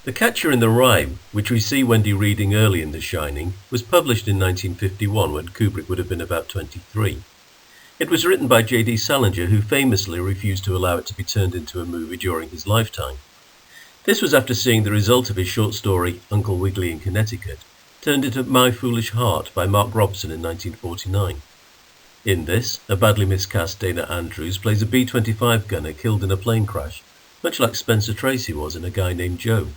The Catcher in the Rye, which we see Wendy reading early in The Shining, was published in 1951 when Kubrick would have been about 23. It was written by J.D. Salinger, who famously refused to allow it to be turned into a movie during his lifetime. This was after seeing the result of his short story Uncle Wiggily in Connecticut, turned into My Foolish Heart by Mark Robson in 1949. In this, a badly miscast Dana Andrews plays a B-25 gunner killed in a plane crash, much like Spencer Tracy was in A Guy Named Joe.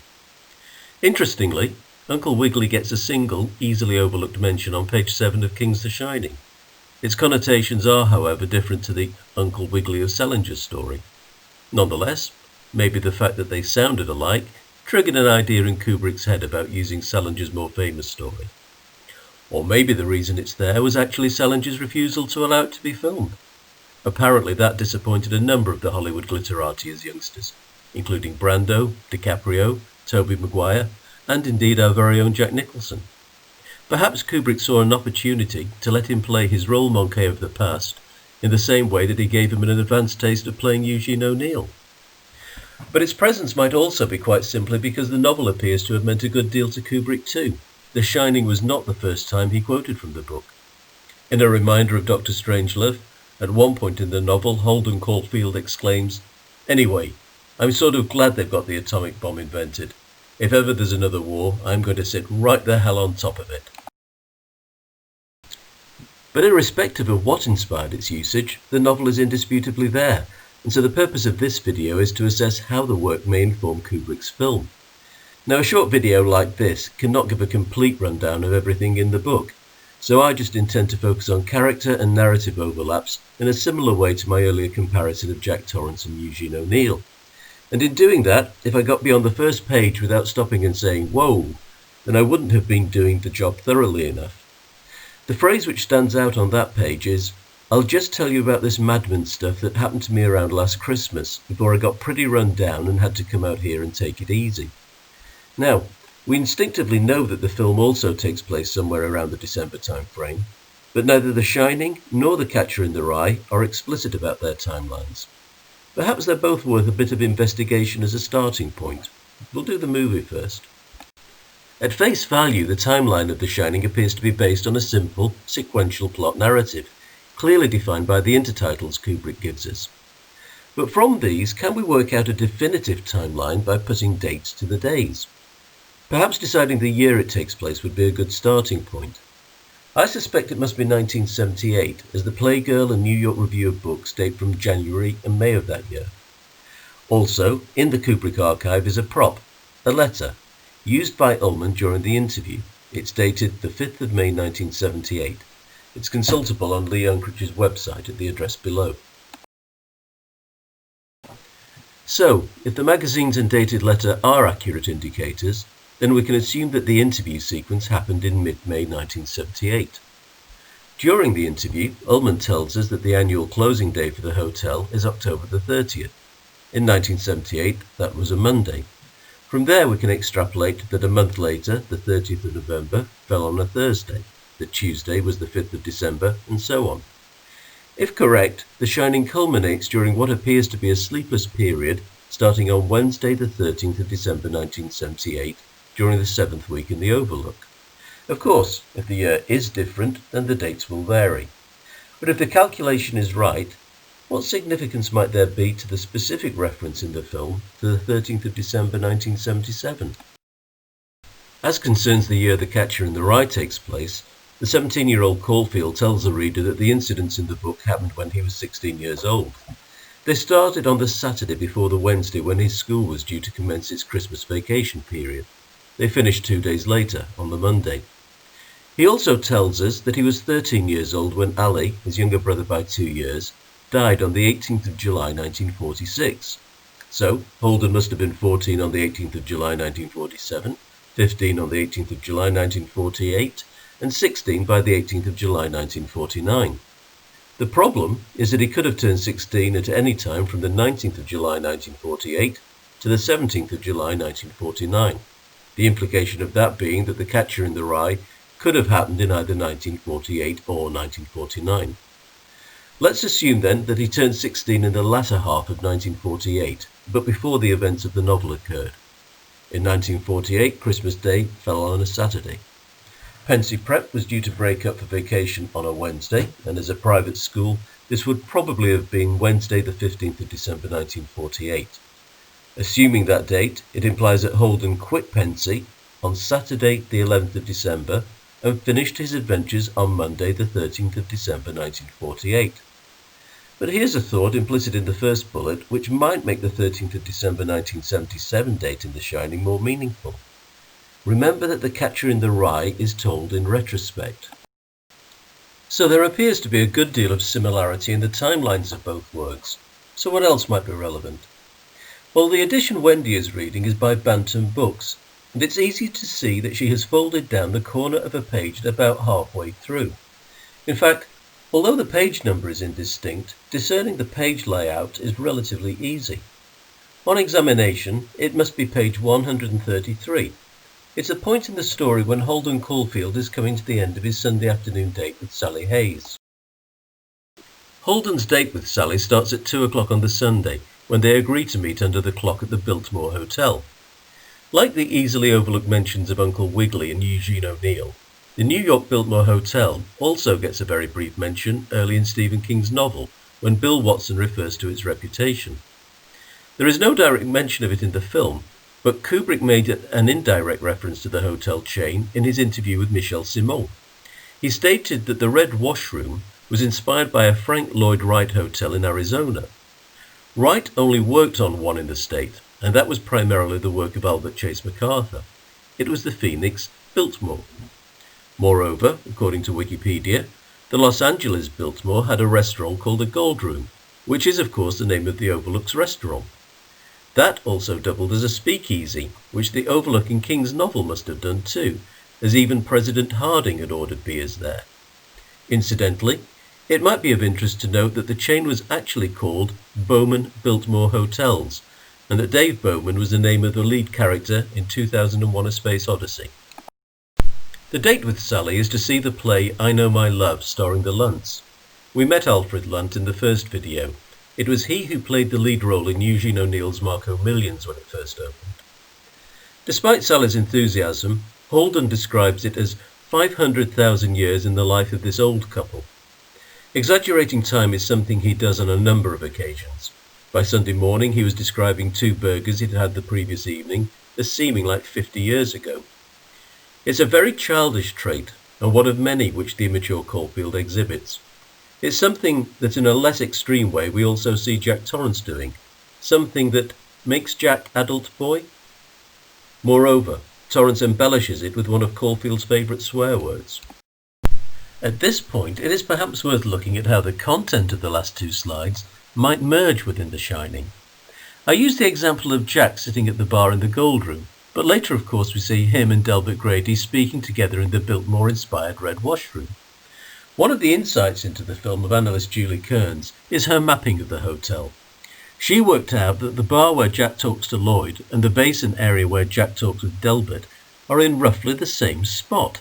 Interestingly, Uncle Wiggily gets a single, easily overlooked mention on page 7 of King's The Shining. Its connotations are, however, different to the Uncle Wiggily of Salinger's story. Nonetheless, maybe the fact that they sounded alike triggered an idea in Kubrick's head about using Salinger's more famous story. Or maybe the reason it's there was actually Salinger's refusal to allow it to be filmed. Apparently that disappointed a number of the Hollywood glitterati as youngsters, including Brando, DiCaprio, Tobey Maguire, and indeed our very own Jack Nicholson. Perhaps Kubrick saw an opportunity to let him play his role monkey of the past in the same way that he gave him an advanced taste of playing Eugene O'Neill. But its presence might also be quite simply because the novel appears to have meant a good deal to Kubrick too. The Shining was not the first time he quoted from the book. In a reminder of Dr. Strangelove, at one point in the novel, Holden Caulfield exclaims, "Anyway, I'm sort of glad they've got the atomic bomb invented. If ever there's another war, I'm going to sit right the hell on top of it." But irrespective of what inspired its usage, the novel is indisputably there, and so the purpose of this video is to assess how the work may inform Kubrick's film. Now, a short video like this cannot give a complete rundown of everything in the book, so I just intend to focus on character and narrative overlaps in a similar way to my earlier comparison of Jack Torrance and Eugene O'Neill. And in doing that, if I got beyond the first page without stopping and saying, "Whoa," then I wouldn't have been doing the job thoroughly enough. The phrase which stands out on that page is, "I'll just tell you about this madman stuff that happened to me around last Christmas before I got pretty run down and had to come out here and take it easy." Now, we instinctively know that the film also takes place somewhere around the December time frame, but neither The Shining nor The Catcher in the Rye are explicit about their timelines. Perhaps they're both worth a bit of investigation as a starting point. We'll do the movie first. At face value, the timeline of The Shining appears to be based on a simple, sequential plot narrative, clearly defined by the intertitles Kubrick gives us. But from these, can we work out a definitive timeline by putting dates to the days? Perhaps deciding the year it takes place would be a good starting point. I suspect it must be 1978, as the Playgirl and New York Review of Books date from January and May of that year. Also, in the Kubrick archive is a prop, a letter, used by Ullman during the interview. It's dated the 5th of May 1978. It's consultable on Lee Unkrich's website at the address below. So, if the magazines and dated letter are accurate indicators, then we can assume that the interview sequence happened in mid-May 1978. During the interview, Ullman tells us that the annual closing day for the hotel is October the 30th. In 1978, that was a Monday. From there we can extrapolate that a month later, the 30th of November, fell on a Thursday, that Tuesday was the 5th of December, and so on. If correct, The Shining culminates during what appears to be a sleepless period starting on Wednesday the 13th of December 1978, during the 7th week in the Overlook. Of course, if the year is different, then the dates will vary. But if the calculation is right, what significance might there be to the specific reference in the film to the 13th of December 1977? As concerns the year The Catcher in the Rye takes place, the 17-year-old Caulfield tells the reader that the incidents in the book happened when he was 16 years old. They started on the Saturday before the Wednesday when his school was due to commence its Christmas vacation period. They finished 2 days later, on the Monday. He also tells us that he was 13 years old when Ali, his younger brother by 2 years, died on the 18th of July 1946. So, Holden must have been 14 on the 18th of July 1947, 15 on the 18th of July 1948, and 16 by the 18th of July 1949. The problem is that he could have turned 16 at any time from the 19th of July 1948 to the 17th of July 1949. The implication of that being that The Catcher in the Rye could have happened in either 1948 or 1949. Let's assume then that he turned 16 in the latter half of 1948, but before the events of the novel occurred. In 1948, Christmas Day fell on a Saturday. Pensy Prep was due to break up for vacation on a Wednesday, and as a private school, this would probably have been Wednesday the 15th of December 1948. Assuming that date, it implies that Holden quit Pensy on Saturday the 11th of December and finished his adventures on Monday the 13th of December 1948. But here's a thought implicit in the first bullet which might make the 13th of December 1977 date in The Shining more meaningful. Remember that The Catcher in the Rye is told in retrospect. So there appears to be a good deal of similarity in the timelines of both works. So what else might be relevant? Well, the edition Wendy is reading is by Bantam Books, and it's easy to see that she has folded down the corner of a page about halfway through. In fact, although the page number is indistinct, discerning the page layout is relatively easy. On examination, it must be page 133. It's a point in the story when Holden Caulfield is coming to the end of his Sunday afternoon date with Sally Hayes. Holden's date with Sally starts at 2 o'clock on the Sunday, when they agree to meet under the clock at the Biltmore Hotel. Like the easily overlooked mentions of Uncle Wiggily and Eugene O'Neill, the New York Biltmore Hotel also gets a very brief mention early in Stephen King's novel, when Bill Watson refers to its reputation. There is no direct mention of it in the film, but Kubrick made an indirect reference to the hotel chain in his interview with Michel Simon. He stated that the Red Washroom was inspired by a Frank Lloyd Wright hotel in Arizona. Wright only worked on one in the state, and that was primarily the work of Albert Chase MacArthur. It was the Phoenix Biltmore. Moreover, according to Wikipedia, the Los Angeles Biltmore had a restaurant called the Gold Room, which is of course the name of the Overlook's restaurant. That also doubled as a speakeasy, which the Overlook in King's novel must have done too, as even President Harding had ordered beers there. Incidentally, it might be of interest to note that the chain was actually called Bowman Biltmore Hotels, and that Dave Bowman was the name of the lead character in 2001: A Space Odyssey. The date with Sally is to see the play I Know My Love starring the Lunts. We met Alfred Lunt in the first video. It was he who played the lead role in Eugene O'Neill's Marco Millions when it first opened. Despite Sally's enthusiasm, Holden describes it as 500,000 years in the life of this old couple. Exaggerating time is something he does on a number of occasions. By Sunday morning he was describing 2 burgers he'd had the previous evening as seeming like 50 years ago. It's a very childish trait, and one of many which the immature Caulfield exhibits. It's something that in a less extreme way we also see Jack Torrance doing, something that makes Jack adult boy. Moreover, Torrance embellishes it with one of Caulfield's favourite swear words. At this point, it is perhaps worth looking at how the content of the last 2 slides might merge within The Shining. I used the example of Jack sitting at the bar in the Gold Room, but later of course we see him and Delbert Grady speaking together in the Biltmore-inspired Red Washroom. One of the insights into the film of analyst Julie Kearns is her mapping of the hotel. She worked out that the bar where Jack talks to Lloyd and the basin area where Jack talks with Delbert are in roughly the same spot.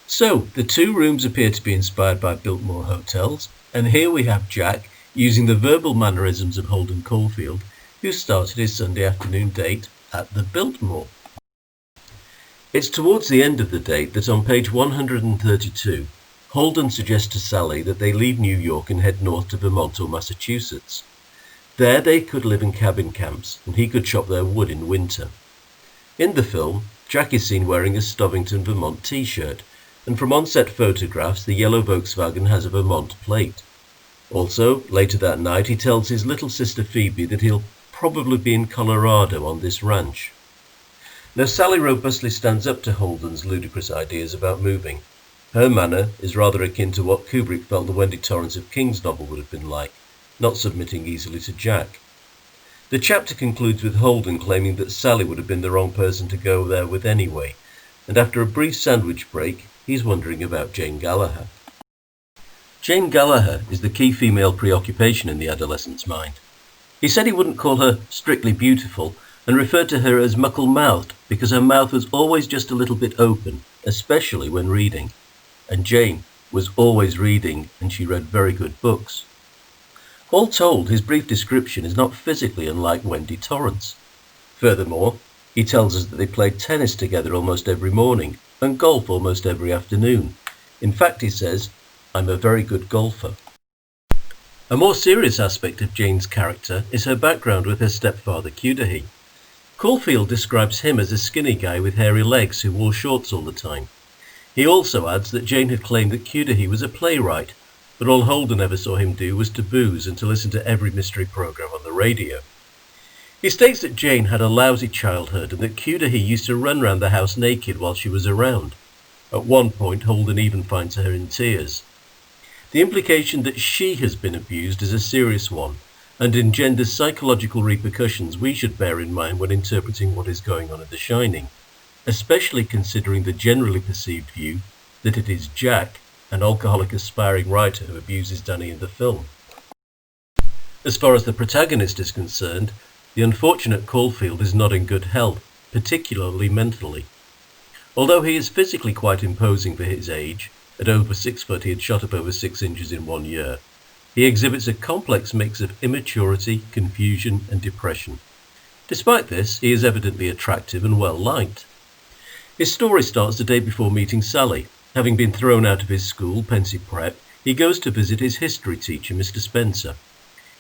So, the 2 rooms appear to be inspired by Biltmore hotels, and here we have Jack using the verbal mannerisms of Holden Caulfield, who started his Sunday afternoon date at the Biltmore. It's towards the end of the date that on page 132, Holden suggests to Sally that they leave New York and head north to Vermont or Massachusetts. There they could live in cabin camps, and he could chop their wood in winter. In the film, Jack is seen wearing a Stovington, Vermont t-shirt, and from on-set photographs the yellow Volkswagen has a Vermont plate. Also, later that night he tells his little sister Phoebe that he'll probably be in Colorado on this ranch. Now Sally robustly stands up to Holden's ludicrous ideas about moving. Her manner is rather akin to what Kubrick felt the Wendy Torrance of King's novel would have been like, not submitting easily to Jack. The chapter concludes with Holden claiming that Sally would have been the wrong person to go there with anyway, and after a brief sandwich break, he's wondering about Jane Gallagher. Jane Gallagher is the key female preoccupation in the adolescent's mind. He said he wouldn't call her strictly beautiful and referred to her as muckle-mouthed because her mouth was always just a little bit open, especially when reading. And Jane was always reading, and she read very good books. All told, his brief description is not physically unlike Wendy Torrance. Furthermore, He tells us that they played tennis together almost every morning and golf almost every afternoon. In fact, he says, "I'm a very good golfer." A more serious aspect of Jane's character is her background with her stepfather Cudahy. Caulfield describes him as a skinny guy with hairy legs who wore shorts all the time. He also adds that Jane had claimed that Cudahy was a playwright, but all Holden ever saw him do was to booze and to listen to every mystery program on the radio. He states that Jane had a lousy childhood and that Cudahy used to run round the house naked while she was around. At one point, Holden even finds her in tears. The implication that she has been abused is a serious one and engenders psychological repercussions we should bear in mind when interpreting what is going on in The Shining, especially considering the generally perceived view that it is Jack, an alcoholic aspiring writer, who abuses Danny in the film. As far as the protagonist is concerned, the unfortunate Caulfield is not in good health, particularly mentally. Although he is physically quite imposing for his age, at over 6 foot he had shot up over 6 inches in 1 year, he exhibits a complex mix of immaturity, confusion and depression. Despite this, he is evidently attractive and well liked. His story starts the day before meeting Sally. Having been thrown out of his school, Pensy Prep, he goes to visit his history teacher, Mr. Spencer.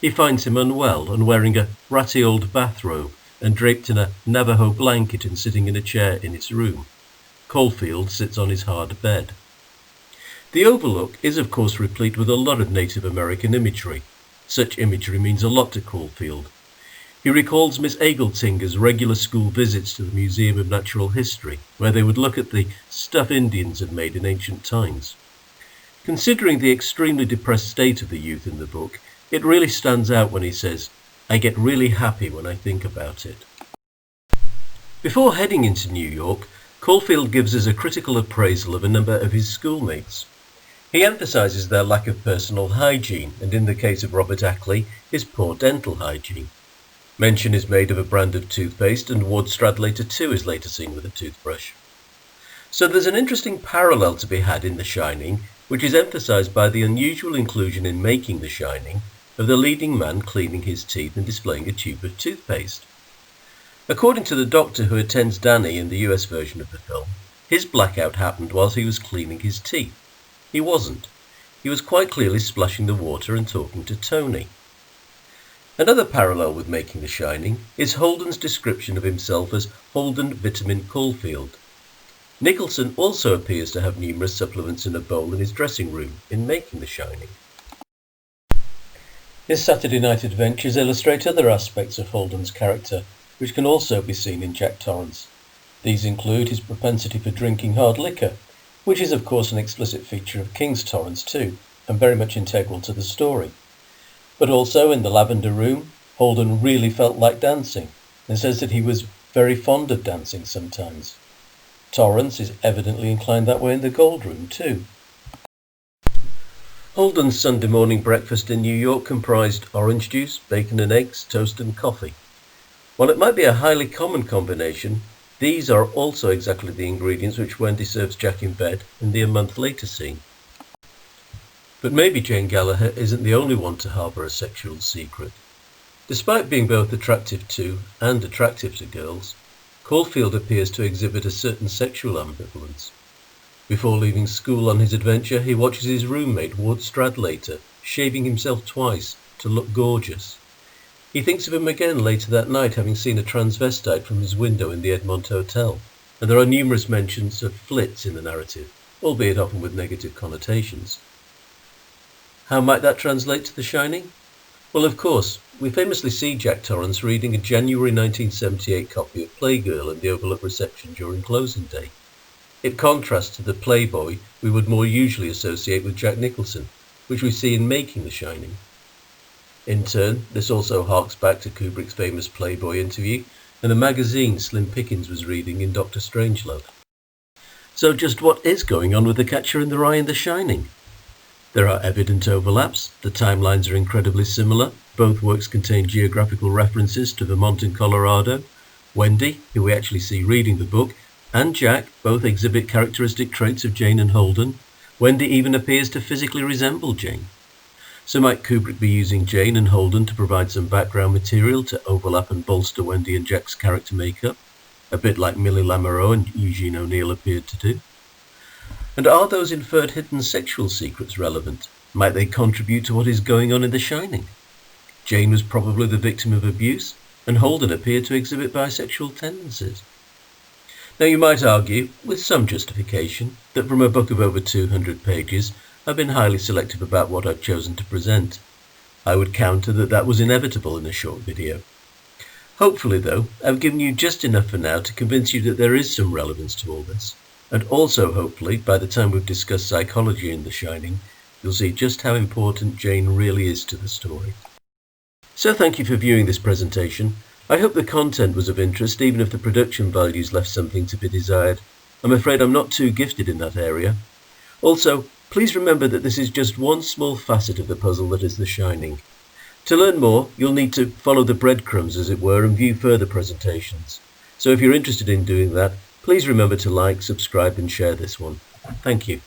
He finds him unwell and wearing a ratty old bathrobe and draped in a Navajo blanket and sitting in a chair in his room. Caulfield sits on his hard bed. The Overlook is of course replete with a lot of Native American imagery. Such imagery means a lot to Caulfield. He recalls Miss Ageltinger's regular school visits to the Museum of Natural History, where they would look at the stuff Indians had made in ancient times. Considering the extremely depressed state of the youth in the book, it really stands out when he says, "I get really happy when I think about it." Before heading into New York, Caulfield gives us a critical appraisal of a number of his schoolmates. He emphasises their lack of personal hygiene, and in the case of Robert Ackley, his poor dental hygiene. Mention is made of a brand of toothpaste, and Ward Stradlater too is later seen with a toothbrush. So there's an interesting parallel to be had in The Shining, which is emphasised by the unusual inclusion in Making The Shining of the leading man cleaning his teeth and displaying a tube of toothpaste. According to the doctor who attends Danny in the US version of the film, his blackout happened whilst he was cleaning his teeth. He wasn't. He was quite clearly splashing the water and talking to Tony. Another parallel with Making The Shining is Holden's description of himself as Holden Vitamin Caulfield. Nicholson also appears to have numerous supplements in a bowl in his dressing room in Making The Shining. His Saturday night adventures illustrate other aspects of Holden's character, which can also be seen in Jack Torrance. These include his propensity for drinking hard liquor, which is of course an explicit feature of King's Torrance too, and very much integral to the story. But also in the Lavender Room, Holden really felt like dancing, and says that he was very fond of dancing sometimes. Torrance is evidently inclined that way in the Gold Room too. Holden's Sunday morning breakfast in New York comprised orange juice, bacon and eggs, toast and coffee. While it might be a highly common combination, these are also exactly the ingredients which Wendy serves Jack in bed in the A Month Later scene. But maybe Jane Gallagher isn't the only one to harbour a sexual secret. Despite being both attractive to and attractive to girls, Caulfield appears to exhibit a certain sexual ambivalence. Before leaving school on his adventure, he watches his roommate Ward Stradlater shaving himself twice to look gorgeous. He thinks of him again later that night, having seen a transvestite from his window in the Edmont Hotel, and there are numerous mentions of flits in the narrative, albeit often with negative connotations. How might that translate to The Shining? Well, of course, we famously see Jack Torrance reading a January 1978 copy of Playgirl in the Overlook reception during closing day. It contrasts to the Playboy we would more usually associate with Jack Nicholson, which we see in Making The Shining. In turn, this also harks back to Kubrick's famous Playboy interview and the magazine Slim Pickens was reading in Dr. Strangelove. So just what is going on with The Catcher in the Rye and The Shining? There are evident overlaps, the timelines are incredibly similar, both works contain geographical references to Vermont and Colorado. Wendy, who we actually see reading the book, and Jack both exhibit characteristic traits of Jane and Holden. Wendy even appears to physically resemble Jane. So might Kubrick be using Jane and Holden to provide some background material to overlap and bolster Wendy and Jack's character makeup? a bit like Millie Lamoureux and Eugene O'Neill appeared to do? And are those inferred hidden sexual secrets relevant? Might they contribute to what is going on in The Shining? Jane was probably the victim of abuse, and Holden appeared to exhibit bisexual tendencies. Now you might argue, with some justification, that from a book of over 200 pages, I've been highly selective about what I've chosen to present. I would counter that that was inevitable in a short video. Hopefully though, I've given you just enough for now to convince you that there is some relevance to all this. And also hopefully, by the time we've discussed psychology in The Shining, you'll see just how important Jane really is to the story. So thank you for viewing this presentation. I hope the content was of interest, even if the production values left something to be desired. I'm afraid I'm not too gifted in that area. Also, please remember that this is just one small facet of the puzzle that is The Shining. To learn more, you'll need to follow the breadcrumbs, as it were, and view further presentations. So if you're interested in doing that, please remember to like, subscribe and share this one. Thank you.